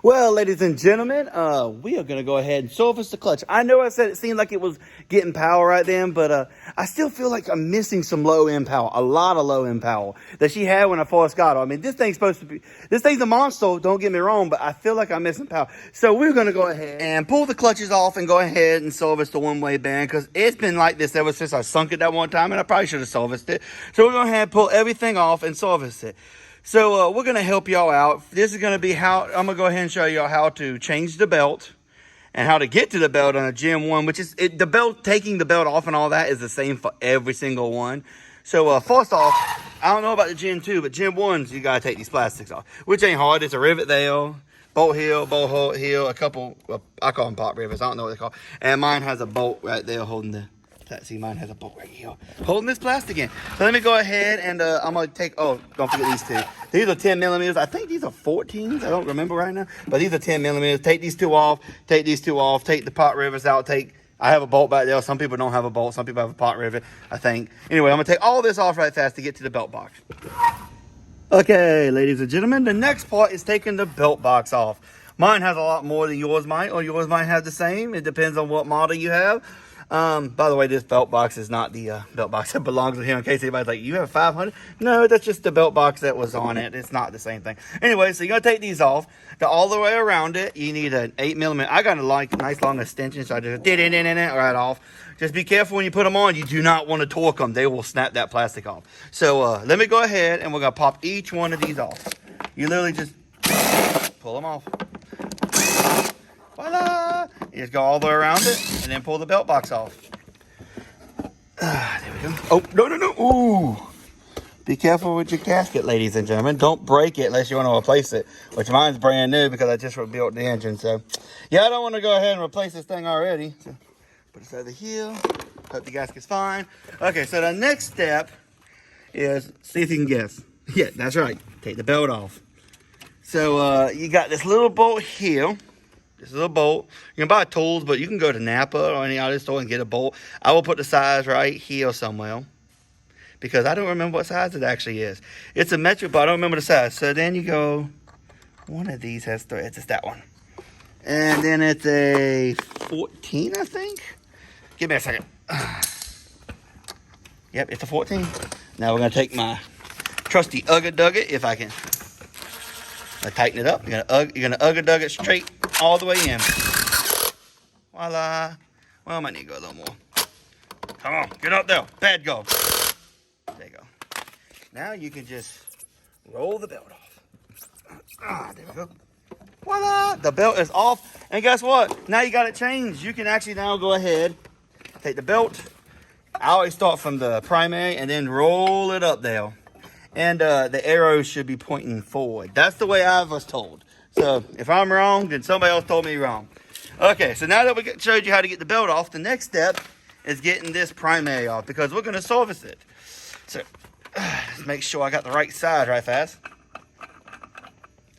Well, ladies and gentlemen, we are going to go ahead and service the clutch. I know I said it seemed like it was getting power right then, but I still feel like I'm missing some low end power, a lot of low end power that she had when I first got her. I mean, this thing's a monster, don't get me wrong, but I feel like I'm missing power. So we're going to go ahead and pull the clutches off and go ahead and service the one-way band, because it's been like this ever since I sunk it that one time, and I probably should have serviced it. So we're going to go ahead and pull everything off and service it. So we're going to help y'all out. This is going to be how I'm going to go ahead and show y'all how to change the belt and how to get to the belt on a Gen 1, which is the belt, taking the belt off and all that is the same for every single one. So first off, I don't know about the Gen 2, but Gen 1s, you got to take these plastics off, which ain't hard. It's a rivet there, bolt heel, a couple, well, I call them pop rivets. I don't know what they call. And mine has a bolt right there holding the, see, mine has a bolt right here holding this plastic in. So let me go ahead and I'm going to take, oh, don't forget these two. These are 10 millimeters. I think these are 14s. I don't remember right now. But these are 10 millimeters. Take these two off. Take these two off. Take the pot rivets out. I have a bolt back there. Some people don't have a bolt. Some people have a pot rivet, I think. Anyway, I'm going to take all this off right fast to get to the belt box. Okay, ladies and gentlemen, the next part is taking the belt box off. Mine has a lot more than yours might, or yours might have the same. It depends on what model you have. By the way, this belt box is not the belt box that belongs to him, in case anybody's like, you have 500? No, that's just the belt box that was on it. It's not the same thing. Anyway, so you're going to take these off. All the way around it, you need an 8 millimeter. I got a nice long extension, so I just did it right off. Just be careful when you put them on. You do not want to torque them. They will snap that plastic off. So let me go ahead, and we're going to pop each one of these off. You literally just pull them off. Voila! You just go all the way around it and then pull the belt box off. There we go. Oh, no. Ooh. Be careful with your gasket, ladies and gentlemen. Don't break it unless you want to replace it, which mine's brand new because I just rebuilt the engine. So, yeah, I don't want to go ahead and replace this thing already. So, put this over here. Hope the gasket's fine. Okay, so the next step is, see if you can guess. Yeah, that's right. Take the belt off. So, you got this little bolt here. This is a bolt. You can buy tools, but you can go to Napa or any other store and get a bolt. I will put the size right here somewhere because I don't remember what size it actually is. It's a metric, but I don't remember the size. So then you go, one of these has threads. It's that one. And then it's a 14, I think. Give me a second. Yep, it's a 14. Now we're going to take my trusty Ugga Dugga, if I can. I tighten it up. You're gonna Ugga Dugga it straight all the way in. Voila. Well, I might need to go a little more. Come on, get up there. Bad go. There you go. Now you can just roll the belt off. There we go. Voila. The belt is off. And guess what? Now you got it changed. You can actually now go ahead, take the belt. I always start from the primary and then roll it up there. And the arrows should be pointing forward. That's the way I was told. So if I'm wrong, then somebody else told me wrong. Okay, so now that we showed you how to get the belt off, the next step is getting this primary off because we're going to service it. So let's make sure I got the right size right fast.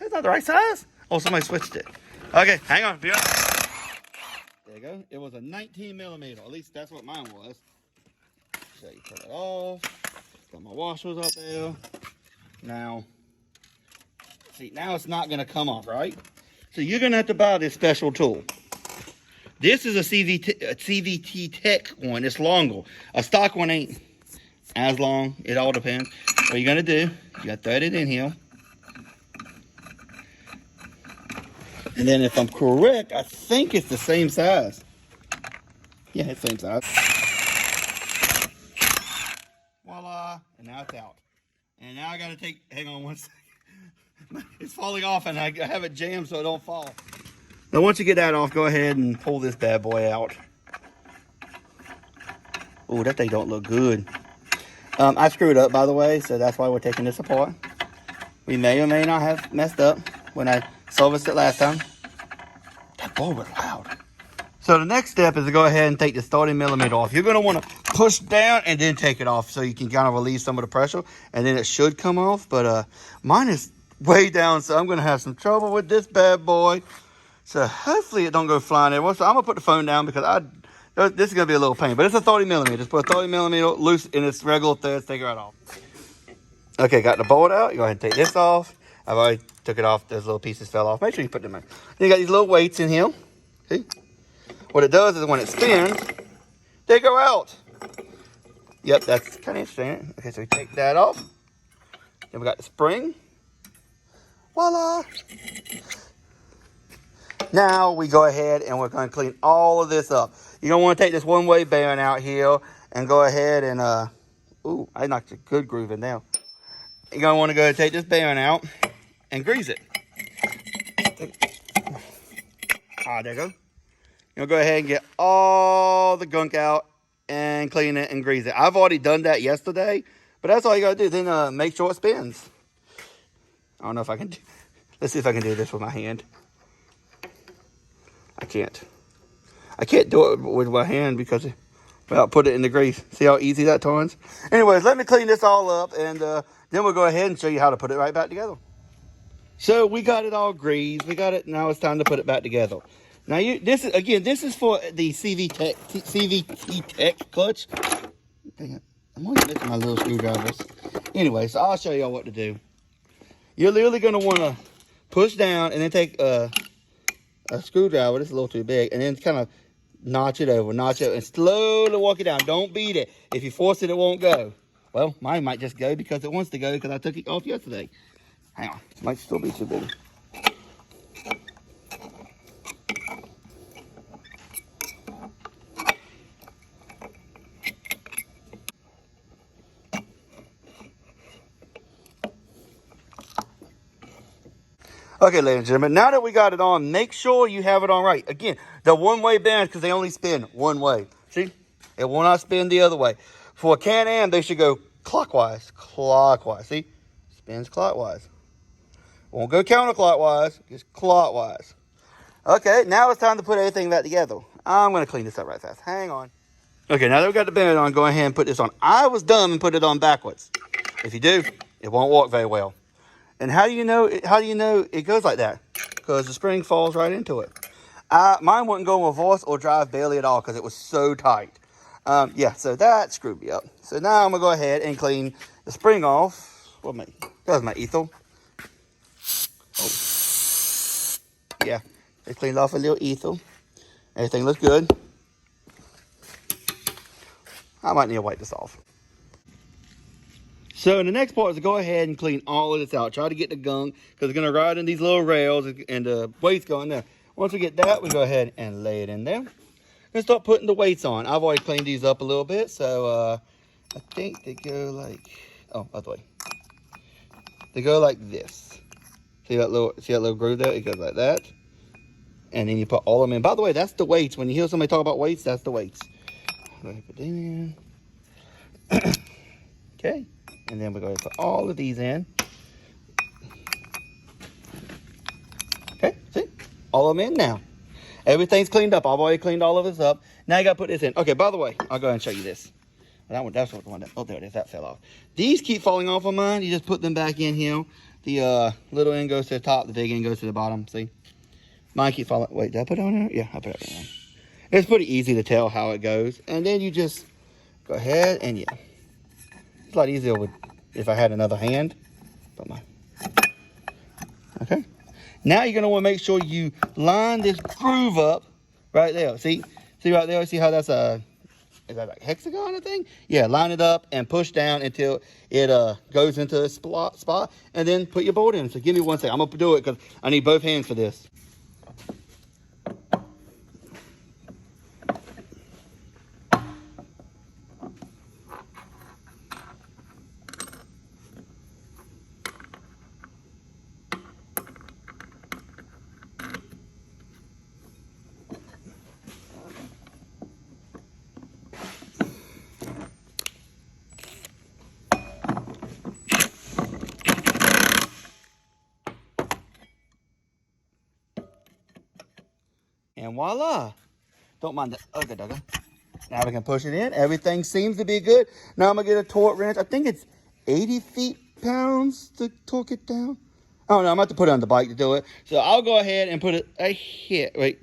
That's not the right size. Oh, somebody switched it. Okay, hang on. Be right back. There you go. It was a 19 millimeter. At least that's what mine was. So you put it off. Got my washers up there. Now, see, now it's not going to come off, right? So you're going to have to buy this special tool. This is a CVTech one. It's longer. A stock one ain't as long. It all depends. What you're going to do, you got to thread it in here. And then if I'm correct, I think it's the same size. Yeah, it's the same size. Voila, and now it's out. And now I gotta hang on one second. It's falling off and I have it jammed so it don't fall. Now once you get that off, go ahead and pull this bad boy out. Oh, that thing don't look good. I screwed up, by the way, so that's why we're taking this apart. We may or may not have messed up when I serviced it last time. That boy was loud. So the next step is to go ahead and take the 30 millimeter off. You're going to want to push down and then take it off so you can kind of relieve some of the pressure. And then it should come off. But mine is way down, so I'm going to have some trouble with this bad boy. So hopefully it don't go flying everywhere. So I'm going to put the phone down because this is going to be a little pain. But it's a 30 millimeter. Just put a 30 millimeter loose in its regular threads. Take it right off. Okay, got the bolt out. You go ahead and take this off. I've already took it off. Those little pieces fell off. Make sure you put them in. Then you got these little weights in here. See? What it does is when it spins, they go out. Yep, that's kind of interesting. Okay, so we take that off. Then we got the spring. Voila! Now we go ahead and we're going to clean all of this up. You're going to want to take this one-way bearing out here and go ahead and, ooh, I knocked a good groove in there. You're going to want to go and take this bearing out and grease it. Ah, there you go. You'll go ahead and get all the gunk out and clean it and grease it. I've already done that yesterday, but that's all you got to do. Then make sure it spins. I don't know if I can do, let's see if I can do this with my hand. I can't do it with my hand because without put it in the grease. See how easy that turns? Anyways, let me clean this all up and then we'll go ahead and show you how to put it right back together. So we got it all greased. We got it. Now it's time to put it back together. Now this is for the CVTech clutch. Dang it. I'm always missing my little screwdrivers. Anyway, so I'll show y'all what to do. You're literally going to want to push down and then take a screwdriver. This is a little too big. And then kind of notch it over, and slowly walk it down. Don't beat it. If you force it, it won't go. Well, mine might just go because it wants to go because I took it off yesterday. Hang on. It might still be too big. Okay, ladies and gentlemen, now that we got it on, make sure you have it on right. Again, the one-way bearings, because they only spin one way. See? It will not spin the other way. For a Can-Am, they should go clockwise. Clockwise. See? Spins clockwise. Won't go counterclockwise, just clockwise. Okay, now it's time to put everything back together. I'm going to clean this up right fast. Hang on. Okay, now that we got the bearing on, go ahead and put this on. I was dumb and put it on backwards. If you do, it won't work very well. And how do you know it goes like that? Because the spring falls right into it. Mine wouldn't go in reverse or drive barely at all because it was so tight. Yeah, so that screwed me up. So now I'm going to go ahead and clean the spring off. That was my ethyl. Oh. Yeah, I cleaned off a little ethyl. Everything looks good. I might need to wipe this off. So the next part is to go ahead and clean all of this out. Try to get the gunk because it's going to ride in these little rails and the weights go in there. Once we get that, we go ahead and lay it in there. And start putting the weights on. I've already cleaned these up a little bit. So I think they go like, oh, other way. They go like this. See that little groove there? It goes like that. And then you put all of them in. By the way, that's the weights. When you hear somebody talk about weights, that's the weights. Go ahead and put them in. Okay. And then we're going to put all of these in. Okay, see? All of them in now. Everything's cleaned up. I've already cleaned all of this up. Now you got to put this in. Okay, by the way, I'll go ahead and show you this. That's what the one that, oh, there it is. That fell off. These keep falling off on mine. You just put them back in here. The little end goes to the top. The big end goes to the bottom. See? Mine keep falling. Wait, did I put it on there? Yeah, I put it on. It's pretty easy to tell how it goes. And then you just go ahead and yeah. It's a lot easier if I had another hand. Okay. Now you're going to want to make sure you line this groove up right there. See right there? See how that's is that like hexagon, I think? Yeah, line it up and push down until it goes into a spot. And then put your bolt in. So give me 1 second. I'm going to do it because I need both hands for this. And voila. Don't mind that. Okay, doggo. Now we can push it in. Everything seems to be good. Now I'm going to get a torque wrench. I think it's 80 feet-pounds to torque it down. Oh, no, I'm going to have to put it on the bike to do it. So I'll go ahead and put it right here. Wait,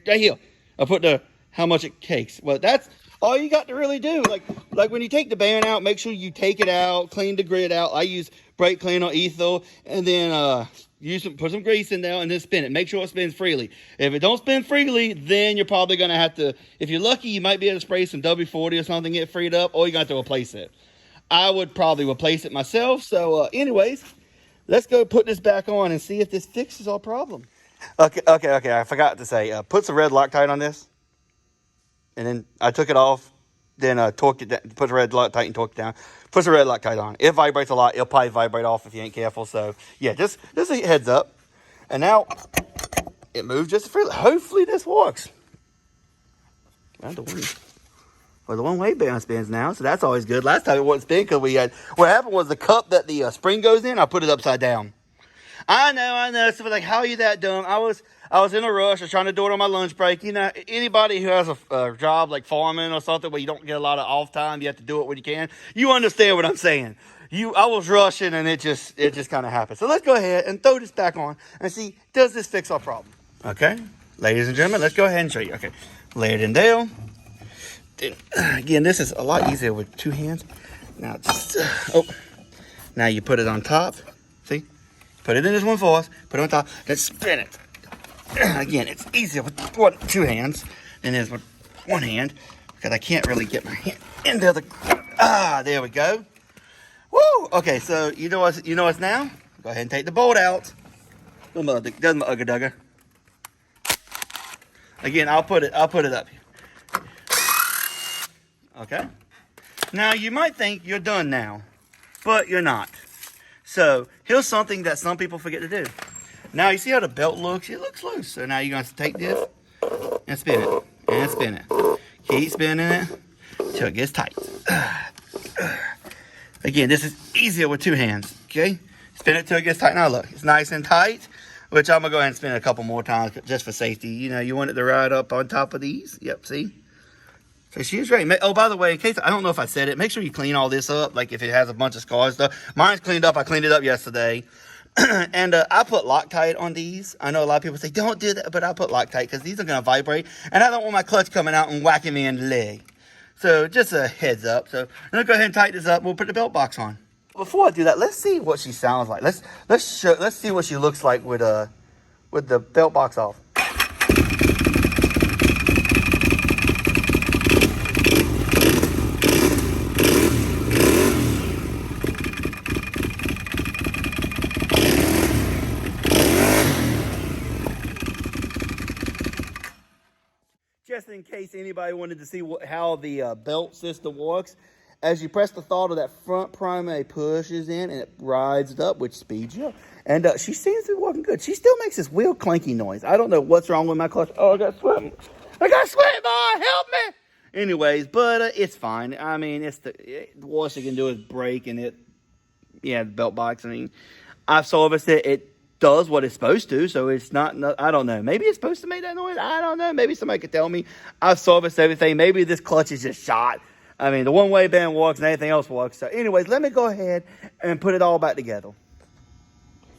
right here. I'll put how much it takes. Well, that's all you got to really do. Like when you take the bearing out, make sure you take it out, clean the grid out. I use brake cleaner, ethyl, and then put some grease in there and then spin it. Make sure it spins freely. If it don't spin freely, then you're probably going to have to, if you're lucky, you might be able to spray some W40 or something, get freed up, or you're going to have to replace it. I would probably replace it myself. So anyways, let's go put this back on and see if this fixes our problem. Okay. I forgot to say, put some red Loctite on this. And then I took it off. Then torque it down, put the red Loctite and torque it down. Put the red Loctite on. It vibrates a lot. It'll probably vibrate off if you ain't careful. So yeah, just a heads up. And now it moves just freely. Hopefully this works. Well, the one-way band spins now, so that's always good. Last time it wouldn't spin because what happened was the cup that the spring goes in, I put it upside down. I know. So like, how are you that dumb? I was in a rush. I was trying to do it on my lunch break. You know, anybody who has a job like farming or something where you don't get a lot of off time, you have to do it when you can. You understand what I'm saying. I was rushing and it just kind of happened. So let's go ahead and throw this back on and see, does this fix our problem? Okay, ladies and gentlemen, let's go ahead and show you. Okay, lay it in down. Then, again, this is a lot easier with two hands. Now now you put it on top. See? Put it in this one for us. Put it on top. Then spin it. Again, it's easier with two hands than it is with one hand because I can't really get my hand into the. There we go. Woo! Okay, so you know us now. Go ahead and take the bolt out. Does my ugga dugger. Again, I'll put it up here. Okay. Now you might think you're done now, but you're not. So here's something that some people forget to do. Now you see how the belt looks? It looks loose. So now you're going to take this and spin it. And spin it. Keep spinning it till it gets tight. Again, this is easier with two hands. Okay? Spin it till it gets tight. Now look, it's nice and tight, which I'm going to go ahead and spin it a couple more times just for safety. You know, you want it to ride up on top of these. Yep, see? So she's ready. Oh, by the way, in case, I don't know if I said it, make sure you clean all this up, like if it has a bunch of scars and stuff. Mine's cleaned up. I cleaned it up yesterday. And I put Loctite on these. I know a lot of people say, don't do that, but I put Loctite because these are going to vibrate. And I don't want my clutch coming out and whacking me in the leg. So just a heads up. So I'm going to go ahead and tighten this up. We'll put the belt box on. Before I do that, let's see what she sounds like. Let's see what she looks like with the belt box off. Just in case anybody wanted to see how the belt system works, as you press the throttle, that front primary pushes in and it rides it up, which speeds you up. And she seems to be working good. She still makes this weird clanky noise. I don't know what's wrong with my clutch. Oh, I got sweat, boy, help me. Anyways, but it's fine. I mean, the worst you can do is break and the belt box. I mean, I've serviced it. It does what it's supposed to, so it's not, I don't know. Maybe it's supposed to make that noise. I don't know. Maybe somebody could tell me. I've serviced everything. Maybe this clutch is just shot. I mean, the one-way band works and everything else works. So anyways, let me go ahead and put it all back together.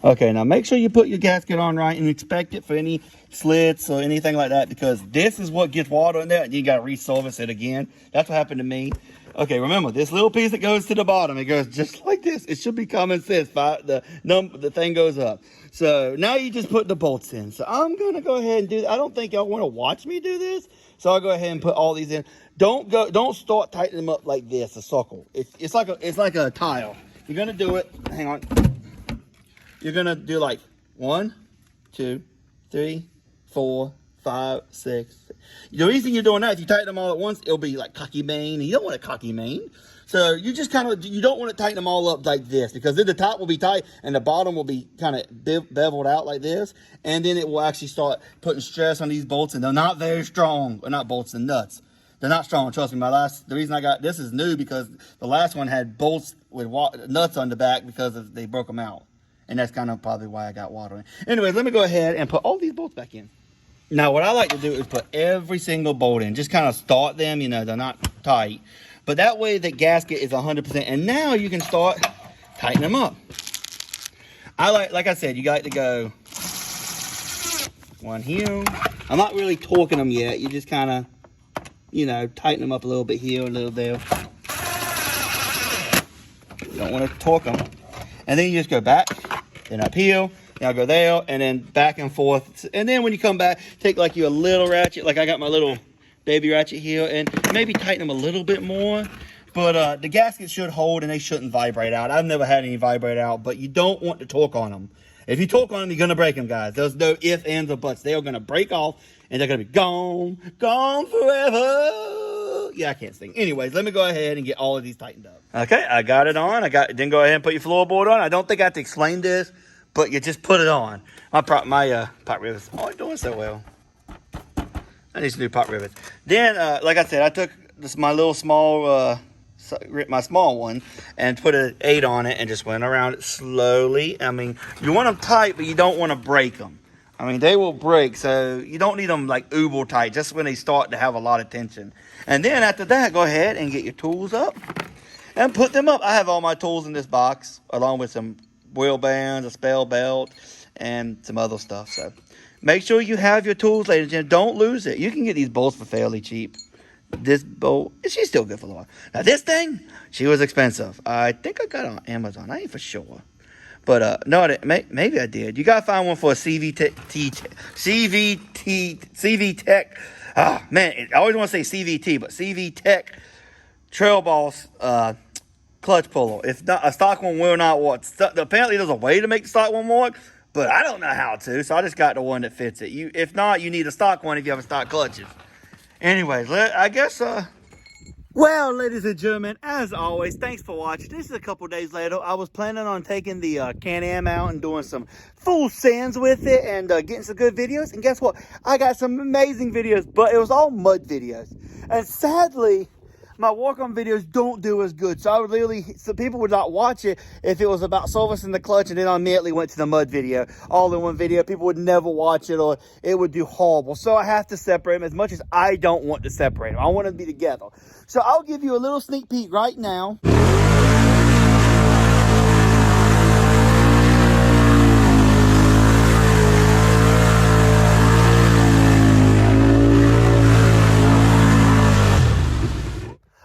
Okay, now make sure you put your gasket on right and inspect it for any slits or anything like that, because this is what gets water in there and you got to reservice it again. That's what happened to me. Okay, remember, this little piece that goes to the bottom, it goes just like this. It should be common sense. The thing goes up. So now you just put the bolts in. So I'm going to go ahead and do that. I don't think y'all want to watch me do this. So I'll go ahead and put all these in. Don't start tightening them up like this, a circle. It's like a tile. You're going to do it. Hang on. You're going to do like 1, 2, 3, 4, 5, 6. The reason you're doing that, if you tighten them all at once, it'll be like cocky mane. And you don't want a cocky mane. So you just you don't want to tighten them all up like this, because then the top will be tight and the bottom will be kind of beveled out like this. And then it will actually start putting stress on these bolts, and they're not very strong. Or not bolts, and nuts. They're not strong. Trust me, the reason I got, this is new because the last one had bolts with nuts on the back because they broke them out. And that's kind of probably why I got water in. Anyways, let me go ahead and put all these bolts back in. Now, what I like to do is put every single bolt in. Just kind of start them, they're not tight. But that way the gasket is 100%. And now you can start tightening them up. Like I said, you got to go one here. I'm not really torquing them yet. You just kind of, tighten them up a little bit here, a little there. You don't want to torque them. And then you just go back, then up here, Now go there and then back and forth. And then when you come back, take like you a little ratchet. Like I got my little baby ratchet here, and maybe tighten them a little bit more. But the gaskets should hold and they shouldn't vibrate out. I've never had any vibrate out, but you don't want to torque on them. If you torque on them, you're going to break them, guys. There's no ifs, ands, or buts. They are going to break off and they're going to be gone forever. Yeah, I can't sing. Anyways, let me go ahead and get all of these tightened up. Okay, I got it on. Then go ahead and put your floorboard on. I don't think I have to explain this, but you just put it on. My pot rivets aren't doing so well. I need some new pot rivets. Then, like I said, I took my little small, my small one, and put an 8 on it and just went around it slowly. I mean, you want them tight, but you don't want to break them. I mean, they will break, so you don't need them like uber tight, just when they start to have a lot of tension. And then after that, go ahead and get your tools up and put them up. I have all my tools in this box, along with some wheel bands, a spell belt, and some other stuff. So make sure you have your tools, ladies and gentlemen. Don't lose it. You can get these bolts for fairly cheap. This bolt, she's still good for a while. Now this thing, she was expensive. I think I got it on Amazon. I ain't for sure. But no, maybe I did. You gotta find one for a CVTech. Ah, man, I always want to say CVT, but CVTech Trailbloc clutch puller. If not, a stock one will not work. Apparently, there's a way to make the stock one work, but I don't know how to. So I just got the one that fits it. If not, you need a stock one if you have a stock clutches. Anyways, I guess. Well, ladies and gentlemen, as always, thanks for watching. This is a couple days later. I was planning on taking the Can-Am out and doing some full sends with it and getting some good videos. And guess what? I got some amazing videos, but it was all mud videos. And sadly, my walk-on videos don't do as good. So I would so people would not watch it if it was about servicing the clutch and then I immediately went to the mud video. All in one video. People would never watch it or it would do horrible. So I have to separate them as much as I don't want to separate them. I want them to be together. So I'll give you a little sneak peek right now.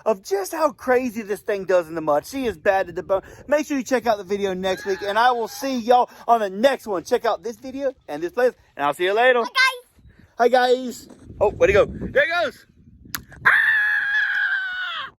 Of just how crazy this thing does in the mud. She is bad to the bone. Make sure you check out the video next week, and I will see y'all on the next one. Check out this video and this place, and I'll see you later. Hi, guys. Hi, guys. Oh, where'd he go? There he goes.